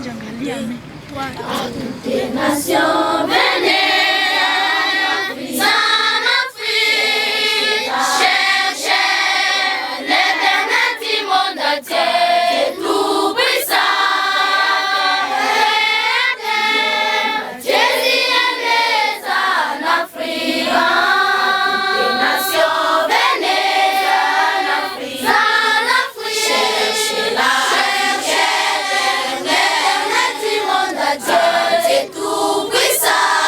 Toutes les nations, venez en Afrique, cherchez l'éternel Timon de Dieu tout-puissant. Jésus est en Afrique. Toutes les nations, venez en Afrique, cherchez l'éternel Timon de Dieu tout-puissant.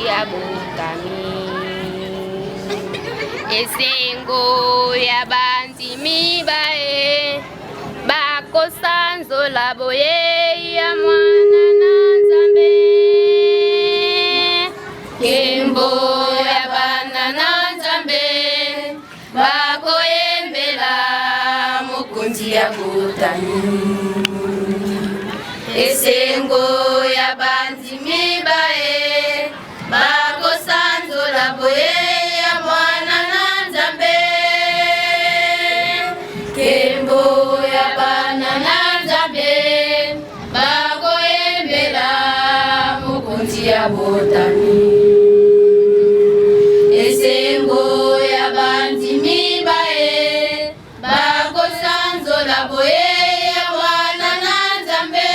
ya botami. Esengo ya bantimi bae bakosanzo la boye ya mwana na Nzambe. Kembo ya bana na Nzambe bakoyembela mokonzi ya botami. Esengo ya bantimi bae bakosanzo la boye ya mwana na Nzambe. Kembo ya bana na Nzambe bakoyembela mokonzi ya botami. Esengo ya bantimi bae bakosanzo la boye ya mwana na Nzambe.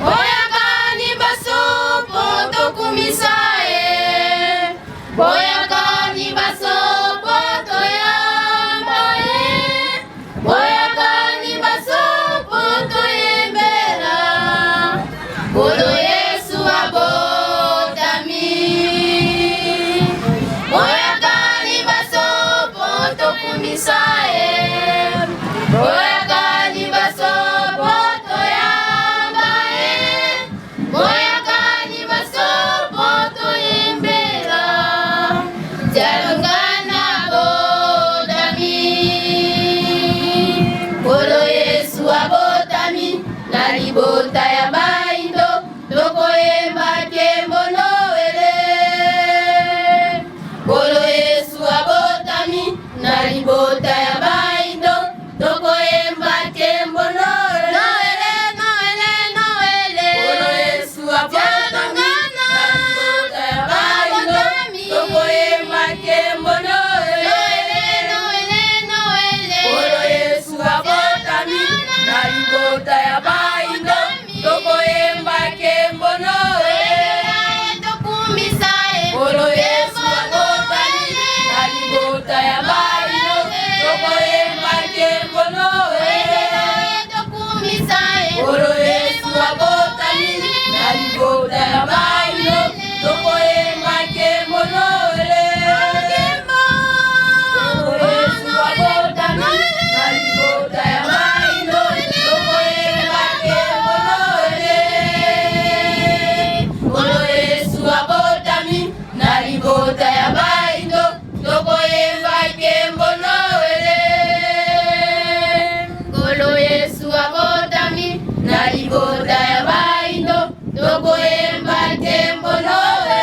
Oyakani baso poto kumisae, oyakani baso poto yambae, oyakani baso poto yembela, Kolo Yesu abotami. Oyakani baso poto kumisae, oyakani baso poto yambae, oyakani baso poto yembela, jalungana botami. Kolo Yesu abotami, na libota ya baindo tokoyemba kembo noele. Kolo Yesu abotami, na libota ya baindo tokoyemba kembo noele. Noele, noele, Kolo Yesu abotami, na libota ya baindo tokoyemba kembo noele. Noele, noele, Kolo Yesu abotami, na libota ya baindo tokoyemba kembo noele. Kolo Yesu abotami, na libota ya baindo tokoyemba kembo noele. Kolo Yesu abotami, na libota ya baindo tokoyemba kembo noele. Kolo Yesu abotami, na libota ya baindo tokoyemba kembo noele. Kolo Yesu abotami, na libota ya baindo tokoyemba kembo noele. Kolo Yesu abotami, na libota ya baindo tokoyemba kembo noele.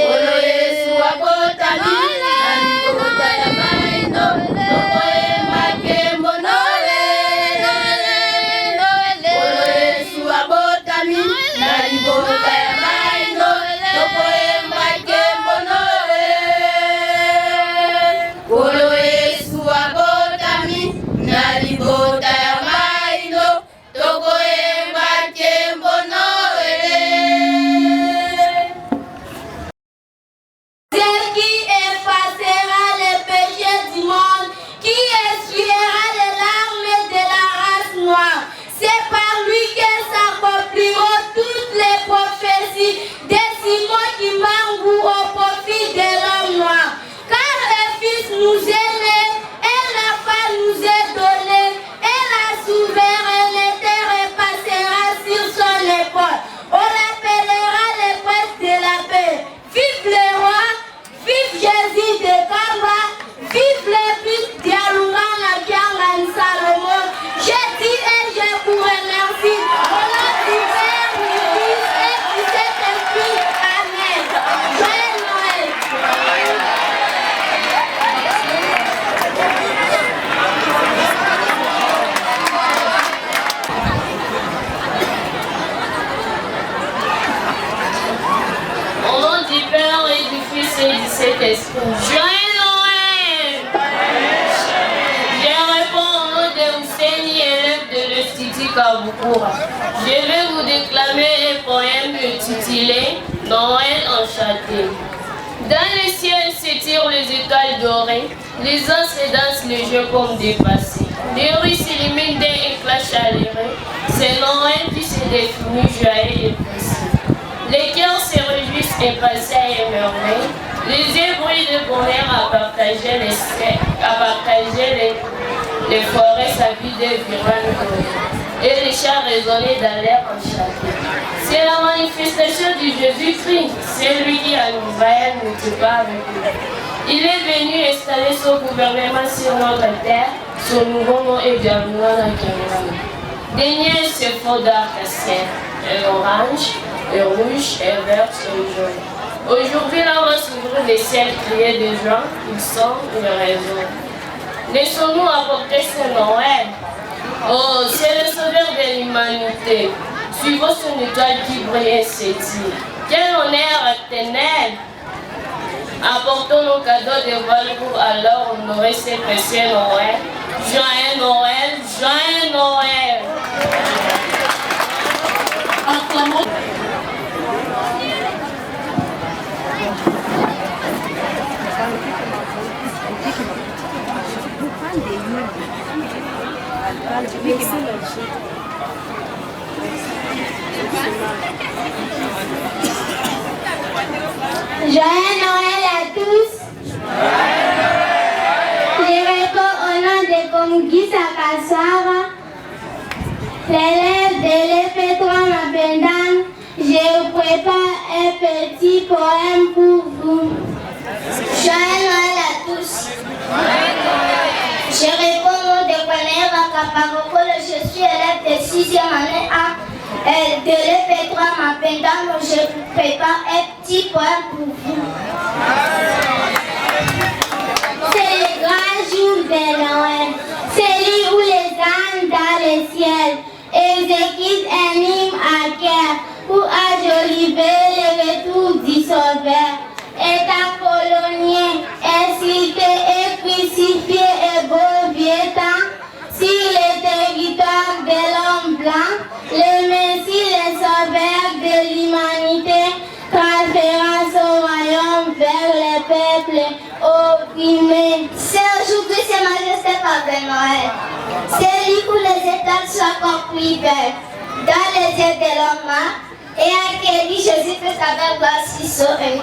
Kolo Yesu abotami, na libota ya baindo tokoyemba kembo noele. Kolo Yesu abotami, na libota ya baindo tokoyemba kembo noele. Kolo Yesu abotami, na libota ya baindo tokoyemba kembo noele. Celle qui effacera les péchés du monde, qui essuiera les larmes de la race noire. C'est par lui que s'accompliront toutes les prophéties de Simon qui Kimbangu au profit de l'homme noir. Car le Fils nous est né et la femme nous est donnée, et la souveraineté repassera sur son épaule. On l'appellera le prince de la paix. Vive le roi, vive Jésus de Kamba, vive le fils d'Yalungana Kiangan Salomon. Je dis et je vous remercie. Au nom du Père, du Fils et du Saint-Esprit. Amen. Joyeux Noël. Au nom du Père et du Fils et du Saint-Esprit. Joyeux Noël! Je réponds au nom de Husseini, élève de l'Institut Kabukura. Je vais vous déclamer un poème intitulé Noël enchanté. Dans le ciel s'étirent les étoiles dorées, les anges dansent le jeu comme des passés. Les rues s'illuminent d'un éclat chaleureux, c'est Noël qui se définit joyeux et précis. et passaient à émerveiller. Les yeux bruits de bonheur à partager les forêts s'avidaient et les chats résonnaient dans l'air enchanté. C'est la manifestation du Jésus-Christ, c'est lui qui a envoyé notre part avec nous. Il est venu installer son gouvernement sur notre terre, son nouveau nom est bienvenu dans la Cameroun. Des niais se font d'arc-en-ciel, et orange, et rouge, et vert, et jaune. Aujourd'hui, là, on va s'ouvrir les ciels criés des gens, ils sont une raison. Laissons-nous apporter ce Noël. Oh, c'est le sauveur de l'humanité. Suivons son étoile qui brille et s'étire. Quel honneur éternel! Apportons nos cadeaux de vol pour alors honorer ces précieux Noël. Joyeux Noël, joyeux Noël! Joyeux Noël à tous. Je réponds au nom de Komgi Sakasara, l'élève de l'EP3 Mapendan. Je vous prépare un petit poème pour vous. Joyeux Noël à tous. Je réponds au nom de Kwanaya Bakaparoko, je suis élève de 6e année A. De l'EP3 Mapendan, je vous prépare un petit poème pour vous. C'est le grand jour de Noël, celui où les âmes dans le ciel exécutent un hymne à cœur pour ajoliver le retour du Sauveur. État colonien, incité et crucifié et beau vieux temps, sur le territoire de l'homme blanc, le Messie, le Sauveur de l'humanité, transférant son royaume vers les peuples opprimés. C'est aujourd'hui Sa Majesté Père Noël. C'est lui où les étoiles sont encore plus belles, dans les yeux de l'homme, et accueilli Jésus-Christ avec gloire si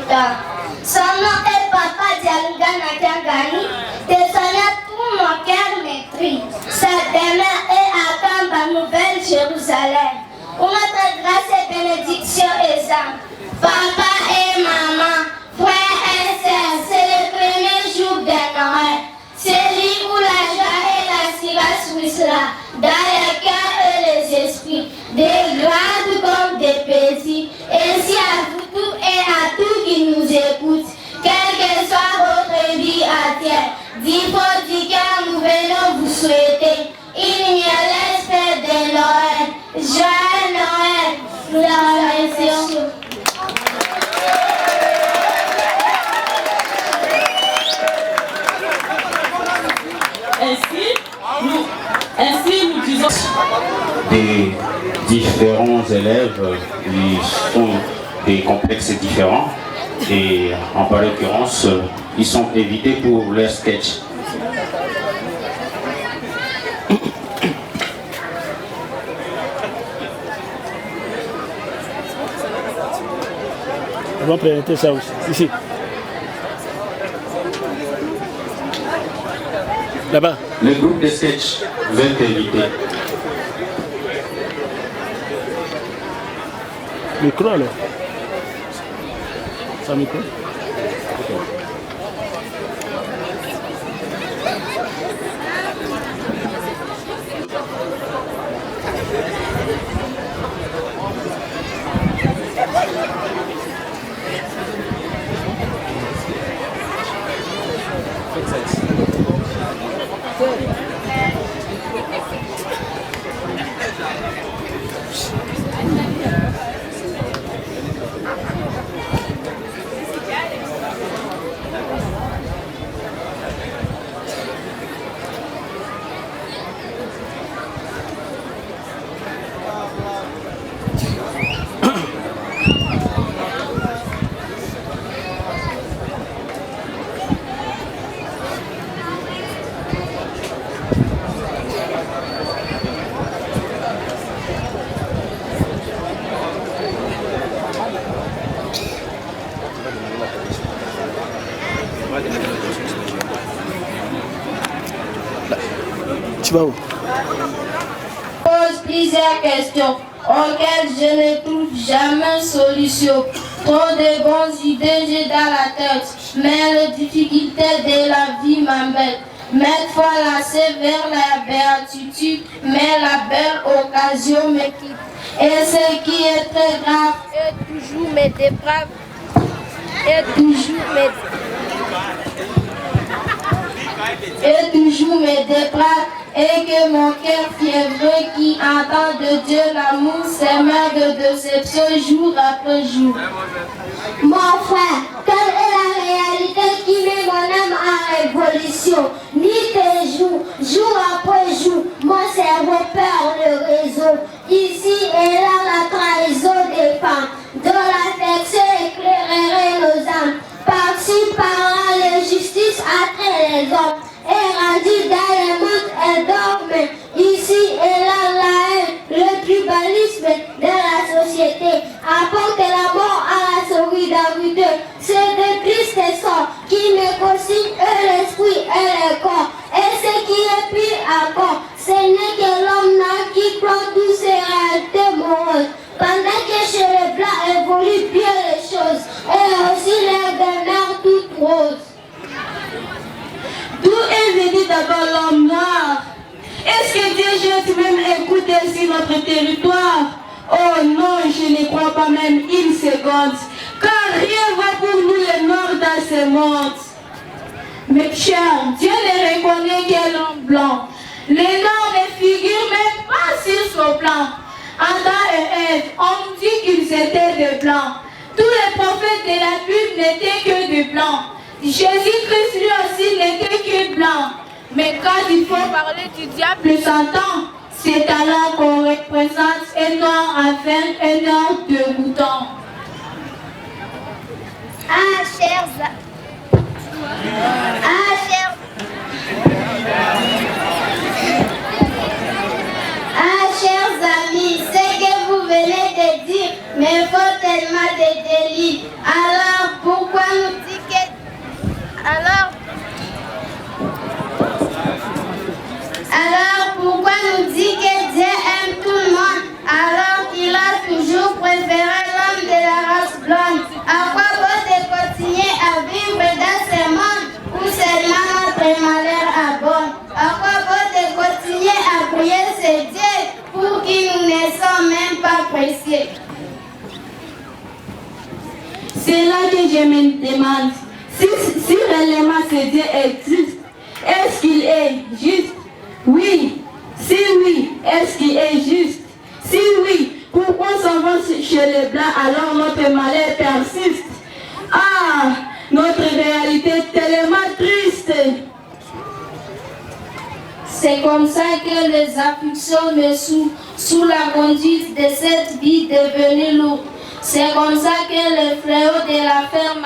temps. Son nom est Papa Dialouga Nakangani, de son nom tout mon cœur maîtrise. Sa demeure est à Kamba, Nouvelle-Jérusalem, où notre grâce et bénédiction est simple. Papa et maman, frères et sœurs, c'est le premier jour de Noël. C'est lui où la joie et la silence ruissent dans les cœurs et les esprits, des grandes comme des petits. Ainsi à vous tous et à tous qui nous écoutent, quelle que soit votre vie à terre, du fond du cœur, nous venons vous souhaiter une mielleuse fête de Noël. Joyeux Noël, nous la remercions. Ainsi, nous disons des différents élèves qui sont des complexes différents et en par l'occurrence, ils sont invités pour leur sketch. On va présenter ça aussi, ici. Là-bas. Le groupe de sketch veut t'inviter. Micro alors. Sans micro. Tu vas où? Pose plusieurs questions auxquelles je ne trouve jamais solution. Trop de bonnes idées j'ai dans la tête, mais les difficultés de la vie m'embêtent. Maintes fois lancé vers la béatitude, mais la belle occasion me quitte. Et ce qui est très grave, et toujours me déprave, et que mon cœur fiévreux qui entend de Dieu l'amour s'émeut de déception jour après jour. Mon frère, quelle est la réalité qui met mon âme en révolution? Nuit et jour après jour, mon cerveau perd le réseau. Ici et là, la trahison des femmes, de l'affection éclairerait nos âmes. Par-ci, par-là, l'injustice attraite les hommes. Et rendu dans les mondes et dorment. Ici et là, la haine, le tribalisme de la société apporte la mort à la solidarité. C'est de tristes sons qui me consignent l'esprit et le corps. Et ce qui est pire encore, ce n'est que l'homme qui plante toutes ces réalités moroses. Pendant que chez les blancs évoluent bien les choses, et aussi les demeurent toutes roses. D'où est venu d'abord l'homme noir? Est-ce que Dieu jette même écouter sur notre territoire? Oh non, je ne crois pas même une seconde, car rien va pour nous les noirs dans ce monde. Mes chers, Dieu ne reconnaît que l'homme blanc. Les noirs ne figurent même pas sur son plan. Adam et Ève, on nous dit qu'ils étaient de blancs. Tous les prophètes de la Bible n'étaient que de blancs. Jésus-Christ lui aussi n'était que blanc. Mais quand il faut parler du diable Satan, c'est alors qu'on représente un noir avec un or de mouton. Chers amis, ce que vous venez de dire me faut tellement de délits. Alors pourquoi nous dire que... Alors pourquoi nous dire que Dieu aime tout le monde alors qu'il a toujours préféré l'homme de la race blonde? À quoi bon de continuer à vivre dans ce monde où seulement notre malheur abonde? À quoi bon de continuer à prier ce Dieu pour qui nous ne sommes même pas précieux? C'est là que je me demande, si réellement ce Dieu existe, est-ce qu'il est juste? Oui. Si oui, est-ce qu'il est juste? Si oui, pourquoi s'en va chez les blancs alors notre malheur persiste? Ah, notre réalité est tellement triste. C'est comme ça que les afflictions me sous la conduite de cette vie devenue lourde. C'est comme ça que le fléau de la ferme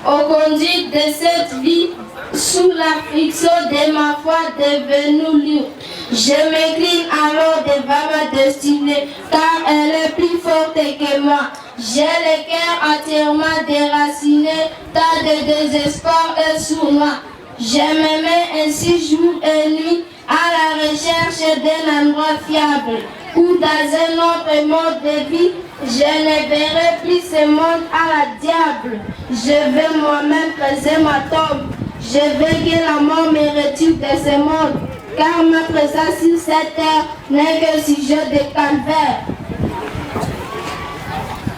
aux conduites de cette vie sous l'affliction de ma foi devenue lourde. Je m'incline alors devant ma destinée, car elle est plus forte que moi. J'ai le cœur entièrement déraciné, tant de désespoir est sur moi. Je me mets ainsi jour et nuit à la recherche d'un endroit fiable, où dans un autre mode de vie, je ne verrai plus ce monde à la diable. Je vais moi-même creuser ma tombe. Je veux que la mort me retire de ce monde, car ma présence sur cette terre n'est que sujet de calvaire.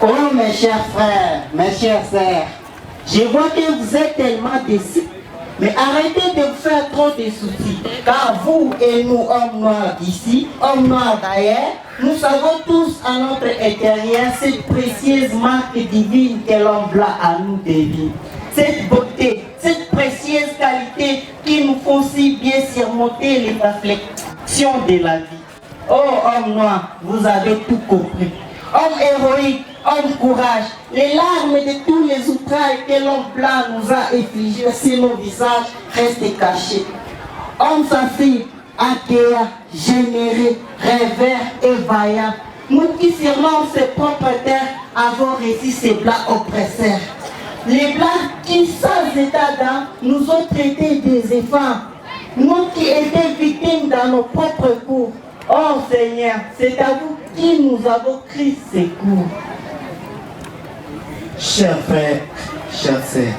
Oh mes chers frères, mes chères sœurs, je vois que vous êtes tellement déçus. Mais arrêtez de vous faire trop de soucis, car vous et nous, hommes noirs d'ici, hommes noirs d'ailleurs, nous savons tous à notre intérieur cette précieuse marque divine que l'homme blanc à nous devine. Cette beauté, cette précieuse qualité qui nous font si bien surmonter les afflictions de la vie. Oh homme noir, vous avez tout compris. Homme héroïque, homme courage, les larmes de tous les outrages que l'homme blanc nous a infligés sur nos visages restent cachés. Homme sensible, accueillant, généreux, rêveur et vaillant, nous qui surnommons ses propres terres avons réussi ces blancs oppresseurs. Les blancs qui, sans état d'âme, nous ont traités des enfants. nous qui étions victimes dans nos propres cours. Oh Seigneur, c'est à vous qui nous avons crié secours. Chers frères, chers sœurs,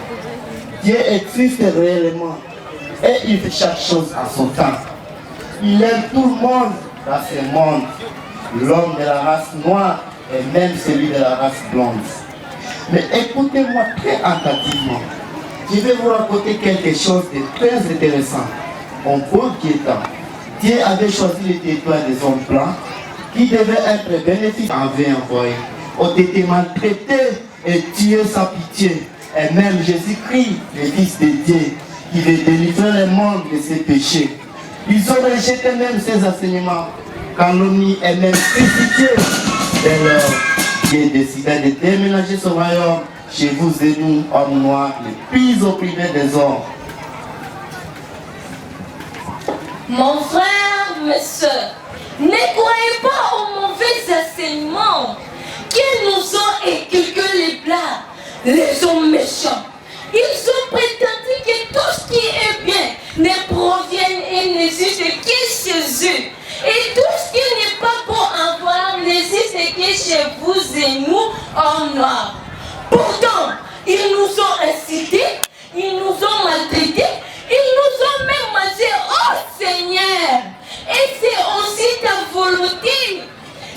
Dieu existe réellement et il fait chaque chose à son temps. Il aime tout le monde dans ce monde, l'homme de la race noire et même celui de la race blonde. Mais écoutez-moi très attentivement. Je vais vous raconter quelque chose de très intéressant. En peu de temps, Dieu avait choisi le territoire des hommes blancs qui devaient être bénéfiques avait envoyé, ont été maltraités et tués sans pitié. Et même Jésus-Christ, le Fils de Dieu, qui veut délivrer le monde de ses péchés. Ils ont rejeté même ses enseignements, calomnie et même critiqué. Dès lors, Dieu décida de déménager son royaume chez vous et nous, hommes noirs, les plus opprimés des hommes. Mon frère, mes soeurs, ne croyez pas aux mauvais enseignements qu'ils nous ont inculqué les blancs, les hommes méchants. Ils ont prétendu que tout ce qui est bien ne provient et n'existe que chez eux. Et tout ce qui n'est pas bon à voir n'existe que chez vous et nous, hommes noirs. Pourtant, ils nous ont incités, ils nous ont maltraités, ils nous ont même mangé. Oh Seigneur! Et c'est aussi ta volonté.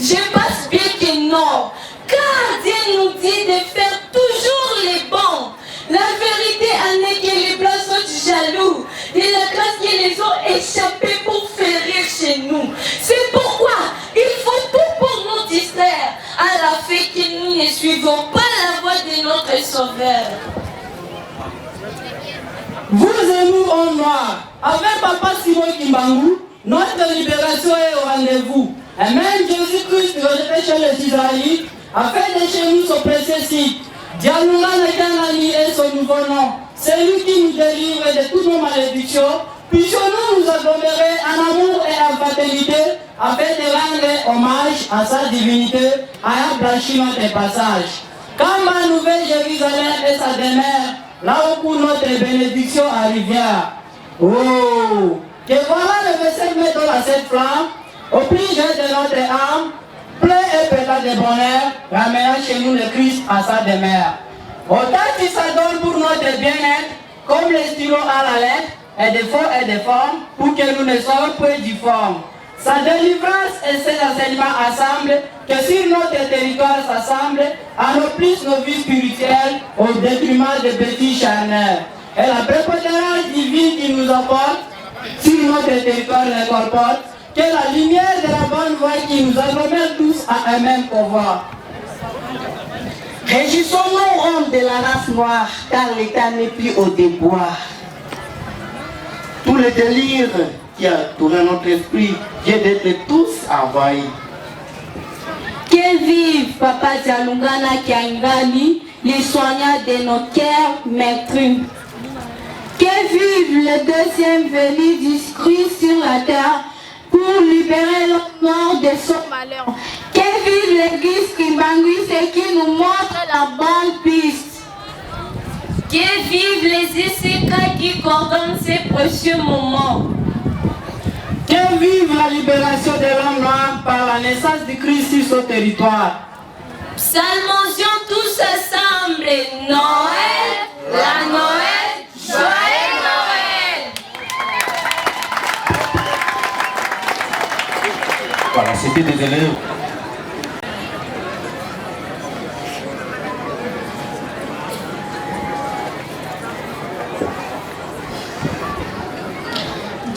Je pense bien que non. Car Dieu nous dit de faire toujours les bons. La vérité en est que les blancs sont jaloux de la grâce qui les ont échappés pour faire rire chez nous. C'est pourquoi il faut tout pour nous distraire à la fin que nous ne suivons pas la voie de notre Sauveur. Vous et nous, hommes noirs, avec Papa Simon Kimbangu, notre libération est au rendez-vous. Et même Jésus-Christ rejeté chez les Israélites a fait de chez nous son précieux site. Dialouna Nekangani est son nouveau nom. C'est lui qui nous délivre de toutes nos malédictions. Puissions-nous nous agglomérer en amour et en fraternité afin de rendre hommage à sa divinité, à un blanchiment des passages. Quand ma nouvelle Jérusalem et sa demeure, là où pour notre bénédiction arrivière. Oh, que voilà le verset mettre dans cette flamme, au plus de notre âme, plein et pétard de bonheur, ramenant chez nous le Christ à sa demeure. Autant qu'il s'adonne pour notre bien-être, comme les stylos à la lettre, et des formes et des formes, pour que nous ne soyons pas difformes. Sa délivrance et ses enseignements assemblent, que sur notre territoire s'assemblent, ennoblissent nos vies spirituelles au détriment des petits charneurs. Et la prépondérance divine qui nous apporte sur notre territoire l'incorpore, que la lumière de la bonne voie qui nous agglomère tous à un même pouvoir. Réjouissons-nous, hommes de la race noire, car l'État n'est plus au déboire. Tout le délire qui a tourné notre esprit vient d'être tous envahis. Que vive Papa Dialungana Kiangali, les soignants de nos cœurs meurtris. Que vive le deuxième venu du Christ sur la terre pour libérer l'homme noir de son malheur. Que vive l'église Kimbangu, c'est qui nous montre la bonne piste. Que vive les ICK qui coordonnent ces précieux moments. Que vive la libération de l'homme noir par la naissance du Christ sur ce territoire. Psalmosions tous ensemble. Noël, la Noël, joyeux Noël. Voilà, c'était des élèves.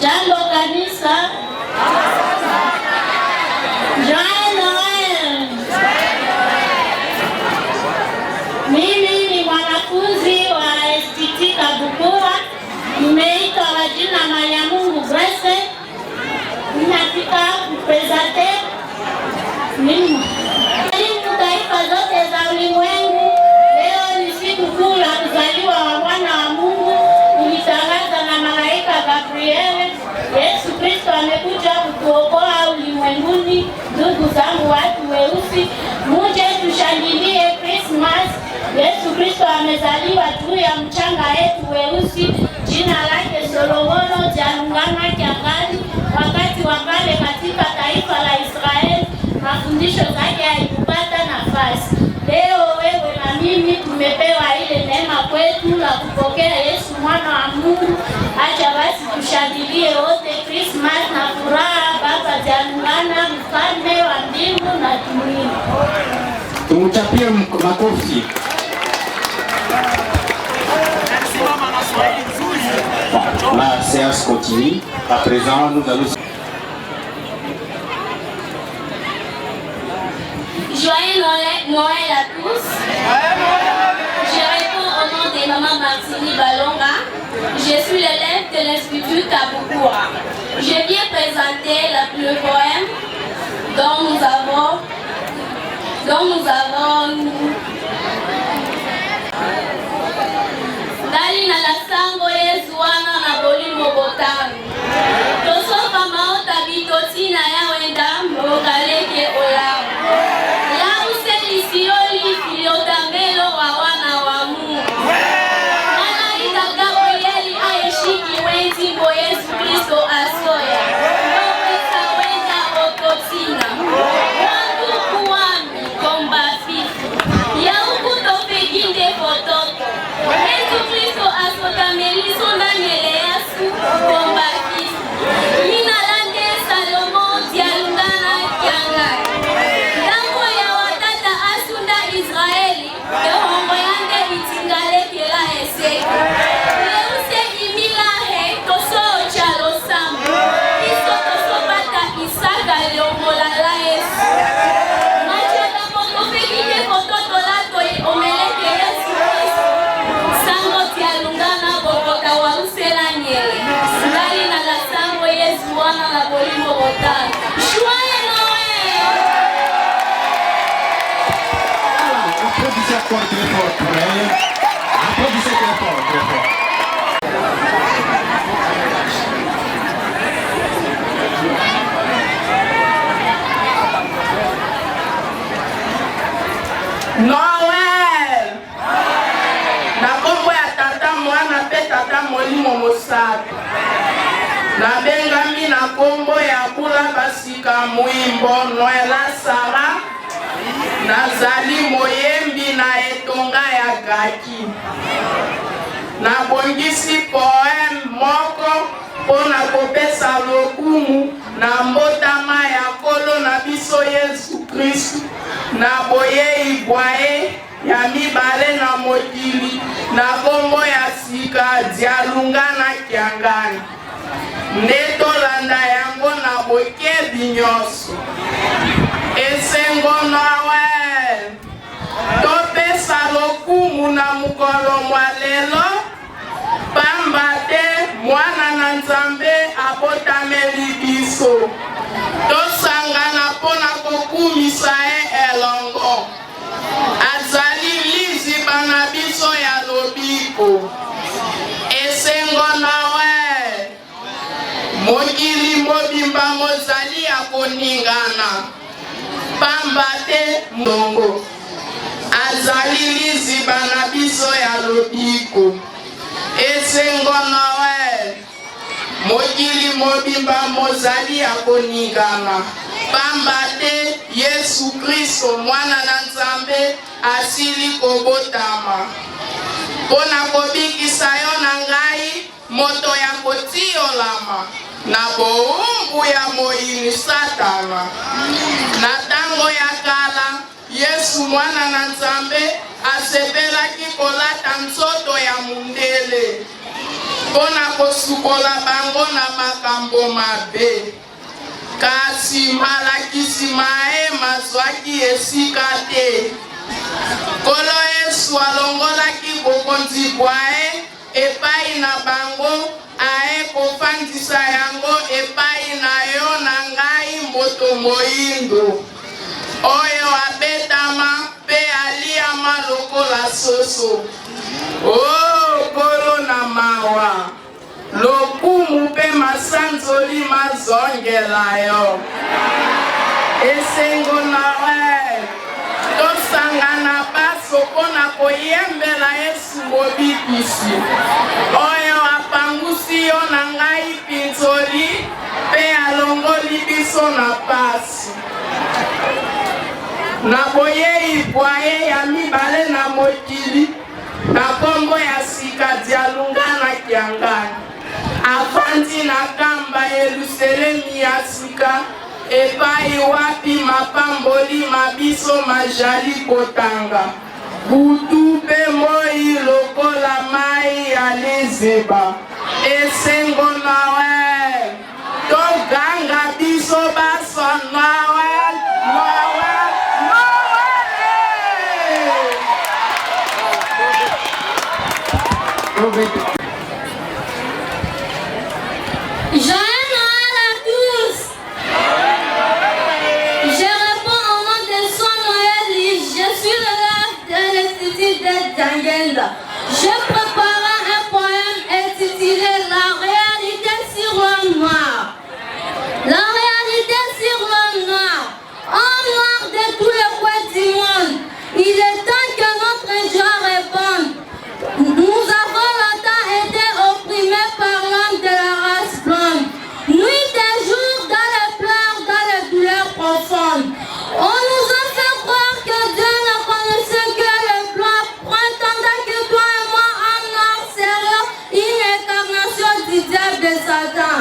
Jambo kanisa. Joyeux Noel. Mimi ni mwanafunzi wa STT Kabukura. Nimeitwa kwa jina Mariamungu Grace. Ninafika kupresente mimi taifa zote za ulimwengu. Leo ni siku kuu la kuzaliwa wa mwana wa Mungu. Ulitangaza na malaika Gabriel. Yesu Kristo amekuja kutuokoa ulimwenguni. Ndugu zangu watu weusi, muje tushangilie Christmas. Yesu Kristo amezaliwa juu ya mchanga yetu weusi. Jina lake Solomoni Jalungana Kiangali. Wakati wa kale katika taifa la Israeli, mafundisho zake haikupata nafasi. Leo wewe na mimi tumepewa ile neema kwetu la kupokea Yesu mwana wa Mungu. Acha basi tushangilie wote Christmas na furaha. Baba Jalungana, mfalme wa mbingu na dunia. Tumchapie makofi. La séance continue. À présent, nous allons... Joyeux Noël à tous. Je réponds au nom de Maman Martini Balonga. Je suis l'élève de l'Institut Kabukoura. Je viens présenter le poème dont nous avons Dali na la sango Yesu wana na bolimo botano. Tosoka maota bitotina ya wenda mbogaleke ola. La uselisioli filiotamelo wa wana wa Mungu. Nana itaga oyeli aeshiki wenzi mbo Yesu Kristo asoya. Mwesa wenda ototina. Wandu kuwami komba fifi. Ya ukuto peginde fototo. Yesu Kristo asotameliso ndanyele yasu komba fifi. Mina lande Salomo Jalungana Kiangali. Tango ya watata asunda Israeli, ehongo yande itingale kela eseke. Leuse imila he toso chalo sambo. Iso toso bata Isaka leongola la Yesu. Machada moto pekike fototo lato omeleke Yesu Kristo. Sango Jalungana bokota wa usela nyele. Ndali na la sango Yesu wana na bolimo botano. Joyeux Noël! Applaudissez encore très fort pour elle. Applaudissez très fort, très fort. Noël! Na kombo ya tata mwana pe tata molimo mosapi. Na bengami na kombo ya bula basika muimbo Noela Sara. Nazali moyembi na etonga ya gaki. Na bongisi poème moko pona kopesa lokumu na mbotama ya kolo na biso Yesu Kristu. Na boyei bwaye ya mibale na mokili na kombo ya sika Jalungana Kiangani. Nde tolanda yango na bokebi nyonso. Esengo Noel topesa lokumu na mukolo mwa lelo, pamba te mwana na Nzambe abotameli biso. Tosangana pona kokumisa elongo. Azali liziba na biso ya lobiko. Esengo Noel mokili mobimba mozali ya koningana, pamba te ndongo. Azali liziba na biso ya lobiko. Esengo Noel mokili mobimba mozali ya koningana, pamba te Yesu Kristo mwana na Nzambe asili kobotama. Pona kobikisa yo na ngai moto ya kotiolama na boumbu ya moyini Satana. Na tango ya kala Yesu mwana na Nzambe asepelaki kolata nzoto ya mundele pona kosukola bango na makambo mabe. Kasi malakisi mae mazwaki esika te. Kolo Yesu alongolaki bokonzi bwae epai na bango, ae kofandisa yango epai na yo na ngai moto moindo. Oyo abetama pe aliama lokola soso. Oh, kolo na mawa. Lokumu pe masanzoli mazongela yo. Esengo Noel tosangana baso pona koyembela Yesu mobikisi. Oyo apam biso na pasi. Naboyei pwaye ya mibale na mokili na kombo ya sika Dialunga na Kiangani. Afandi na kamba Yerusalemi ya sika epai wapi mapamboli mabiso majali kotanga. Butu pe moi lokola mai ya lezeba. Esengo Noel. Toganga biso baso Noel. Noel. Joyeux Noël à tous. Je réponds au nom de son Noël. Je suis l'élève de l'Institut de Djangenda. Je préparais un poème intitulé La réalité sur l'homme noir. La réalité sur l'homme noir. Homme noir de tous les coins du monde. Il est temps que notre joie réponde. Nous avons longtemps été opprimés par l'homme de la race blonde. Nuit et jour dans les pleurs, dans les douleurs profondes. On nous a fait croire que Dieu ne connaissait que les blancs. Prétendant que toi et moi, en noir sérieux, une incarnation du diable de Satan.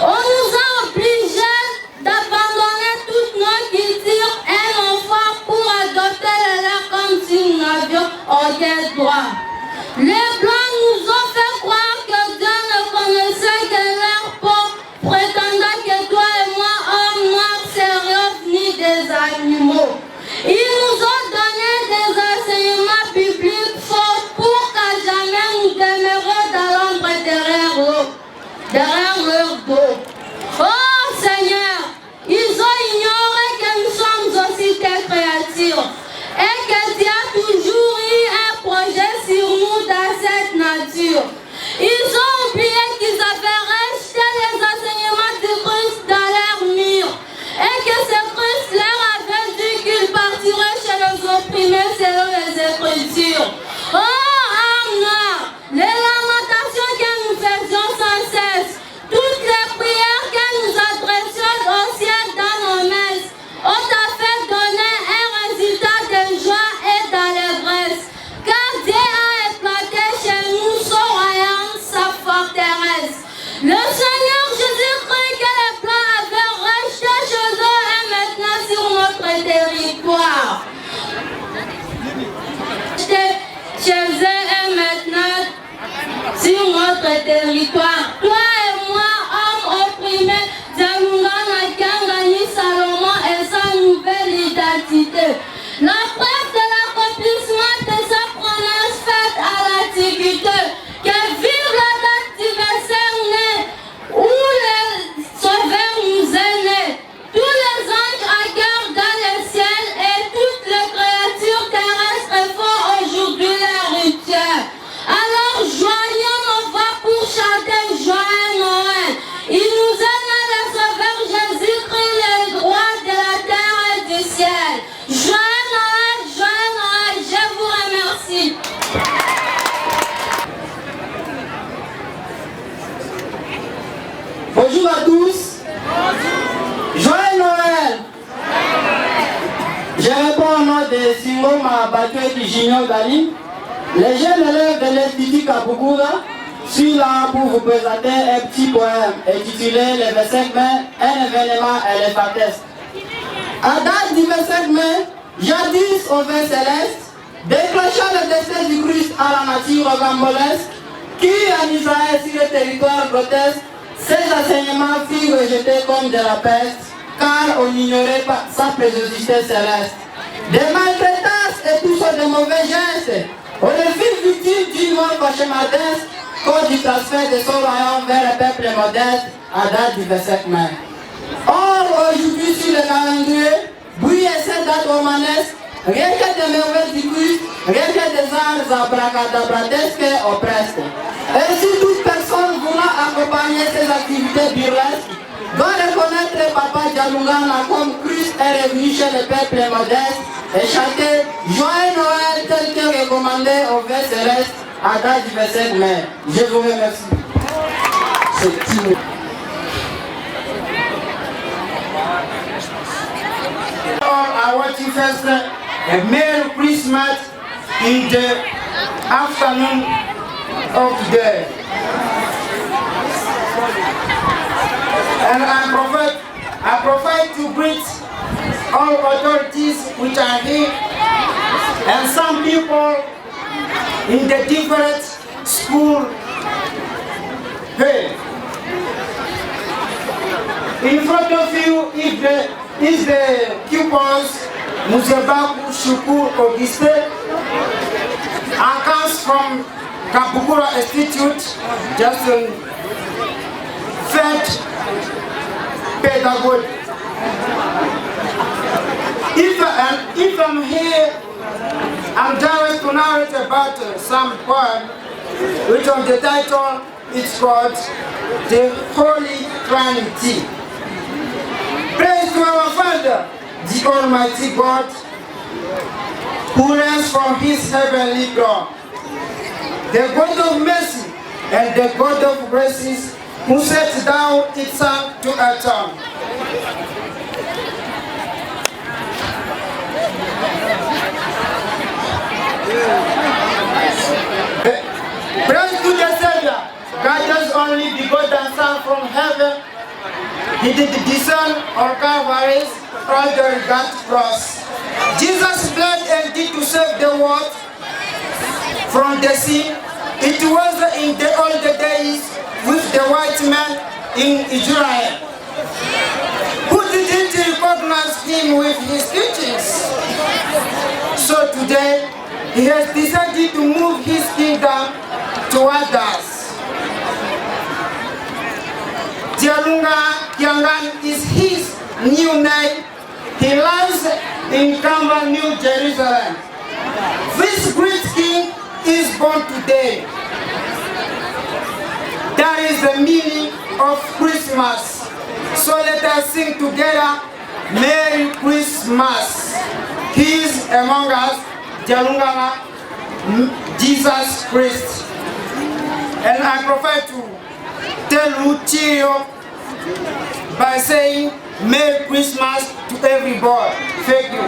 On nous a obligés d'abandonner toutes nos cultures et nos foi pour adopter les leurs comme si nous n'avions aucun droit. Les blancs nous ont fait croire que Dieu ne connaissait que leur peau, prétendant que toi et moi, hommes noirs, sérieux, ni des animaux. Ils nous ont donné des enseignements bibliques forts pour qu'à jamais nous demeurions dans l'ombre derrière leur dos. Oh Seigneur, ils ont ignoré que nous sommes aussi des créatures et que Dieu a toujours eu un projet sur nous dans cette nature. Ils ont oublié qu'ils avaient rejeté les enseignements du Christ dans leur mur et que ce Christ leur avait dit qu'il partirait chez les opprimés selon les Écritures. Oh, âme noire, les lamentations que nous faisions sans cesse, toutes les prières que nous adressions au ciel dans nos messes, ont fait donner un résultat de joie et d'allégresse. Car Dieu a implanté chez nous son royaume, sa forteresse. Le Seigneur Jésus-Christ que les Blancs avaient rejeté chez eux est maintenant sur notre territoire. Chez eux est maintenant sur notre territoire. Toi et moi, hommes opprimés, Dialunga na Kiangani, Salomon et sa nouvelle identité. La preuve de l'accomplissement de sa promesse faite à l'Antiquité, que vive la date du verset né, où le Sauveur nous est né. Tous les anges accueillent dans le ciel et toutes les créatures terrestres font aujourd'hui leur rituel. Alors joignons nos voix pour chanter Joyeux Noël. Il nous a donné le Sauveur Jésus-Christ, le roi de la terre et du ciel. Joyeux Noël, je vous remercie. Bonjour à tous. Joyeux Noël. Je réponds au nom de Singo Mabatoué du Junior Gali, les jeunes élèves de l'Institut Kabukura. Je suis là pour vous présenter un petit poème intitulé Le 25 mai, un événement éléphantesque. À date du 25 mai, jadis au vin céleste, déclenchant le décès du Christ à la nature rocambolesque, qui en Israël sur le territoire grotesque, ces enseignements furent rejetés comme de la peste, car on ignorait pas sa préciosité céleste. Des maltraitances et tout ce de mauvais gestes, on est victime d'une mort cauchemardesque, cause du transfert de son royaume vers le peuple modeste à date du 25 mai. Or, aujourd'hui sur le calendrier, brille cette date romanesque, rien que des merveilles du Christ, rien que des arts abracadabradesques au presque. Ainsi, toute personne voulant accompagner ces activités burlesques doit reconnaître Papa Dialunga comme Christ est revenu chez le peuple modeste et chanter Joyeux Noël tel que recommandé au vers céleste à date du 25 mai. Je vous remercie. I want you first a Merry Christmas in the afternoon of today. And I provide to greet all authorities which are here and some people in the different school. Hey, in front of you is the pupils Muzebaku Shukur Auguste, and comes from Kabukura Institute, just in third pedagogy. If I'm here, I'm going to narrate about some poem, which on the title is called The Holy Trinity. Praise to our Father, the Almighty God, who reigns from His heavenly throne, the God of mercy and the God of graces, who sets down its Son to earth. Praise to the Savior, God's only begotten Son from heaven. He did descend on Calvary's Calvary cross. Jesus bled and did to save the world from the sin. It was in the old days with the white man in Israel, who didn't recognize him with his teachings. So today, he has decided to move his kingdom toward us. Dialunga Kiangan is his new name. He lives in Kamba, New Jerusalem. This great king is born today. That is the meaning of Christmas. So let us sing together, Merry Christmas. He is among us, Dialunga, Jesus Christ. And I prefer to tell you cheerio by saying Merry Christmas to everybody. Thank you.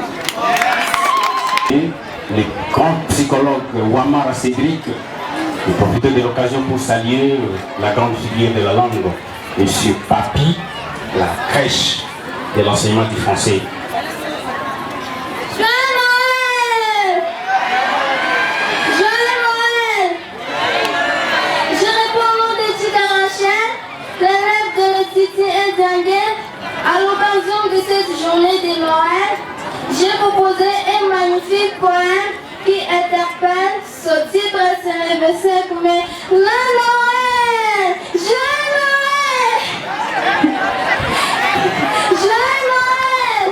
Le grand psychologue Ouamara Cédric, je profite de l'occasion pour saluer la grande figure de la langue, M. Papi, la crèche de l'enseignement du français. À l'occasion de cette journée de Noël, j'ai proposé un magnifique poème qui interpelle ce titre, c'est le verset mais la Noël, Joyeux Noël, Joyeux Noël,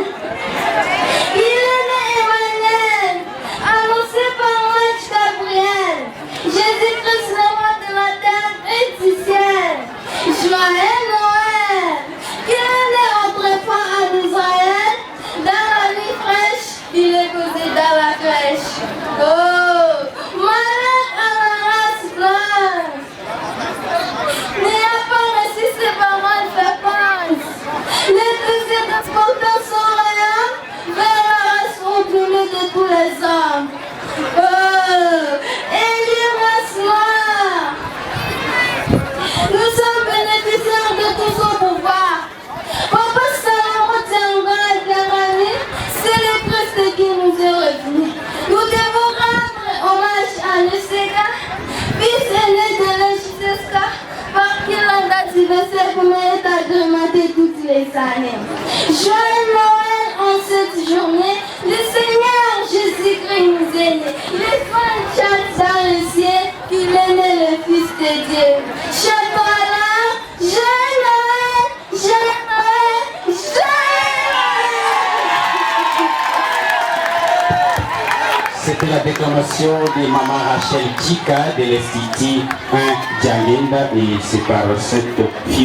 il est né Emmanuel, annoncé par l'ange Gabriel, Jésus-Christ le roi de la terre et du ciel, Joyeux Noël, qu'il est né à Israël, dans la nuit fraîche, il est posé dans la crèche. Oh, malheur à la race blanche. N'y a pas réussi ses parents de vacances. Les plaisirs transporteurs sont royaume vers la race opprimée de tous les hommes. Oh, Élie race noire. Nous sommes bénéficiaires de tout son pouvoir. Papa Salomon Tiangan Garani, c'est le Christ qui nous est revenu. Nous devons rendre hommage à l'Ességa, fils aîné de l'Ességa, par qui l'on a diversé pour être agrémenté toutes les années. Joyeux Noël en cette journée, le Seigneur Jésus-Christ nous est né. Les fans chantent dans le ciel qu'il est né le Fils de Dieu. Chantons alors, Joyeux Noël, Joyeux Noël, C'était la déclamation de Maman Rachel Tchika de l'Institut 1 Djangenda, et c'est par cette fille